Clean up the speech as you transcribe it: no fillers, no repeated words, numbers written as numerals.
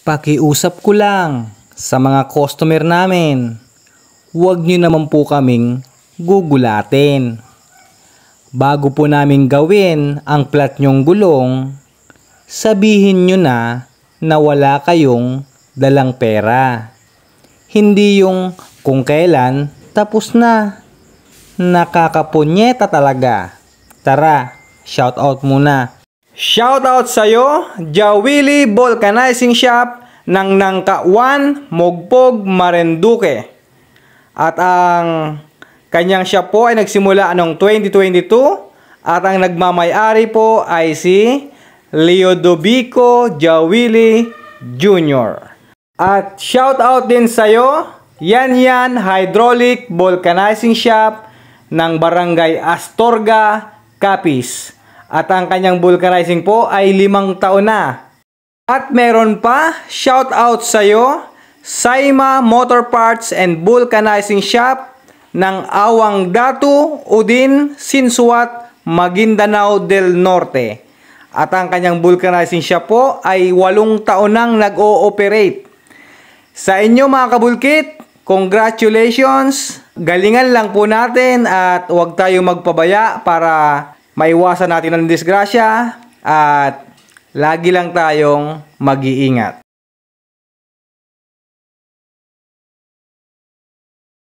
Pakiusap ko lang sa mga customer namin, huwag nyo naman po kaming gugulatin. Bago po namin gawin ang plat nyong gulong, sabihin nyo na wala kayong dalang pera. Hindi yung kung kailan tapos na. Nakakapunyeta talaga. Tara, shoutout muna. Shoutout sa'yo, Jawili Vulcanizing Shop ng Nangka 1, Mogpog, Marinduque. At ang kanyang shop po ay nagsimula noong 2022 at ang nagmamay-ari po ay si Leodovico Jawili Jr. At shoutout din sa'yo, Yan Hydraulic Vulcanizing Shop ng Barangay Astorga, Capiz. At ang kanyang vulcanizing po ay 5 taon na. At meron pa, shout out sa iyo, Saima Motor Parts and Vulcanizing Shop ng Awang Datu, Udin, Sinsuat, Maguindanao del Norte. At ang kanyang vulcanizing shop po ay 8 taon nang nag-ooperate. Sa inyo mga kabulkit, congratulations! Galingan lang po natin at huwag tayong magpabaya para maiwasan natin ang disgrasya at lagi lang tayong mag-iingat.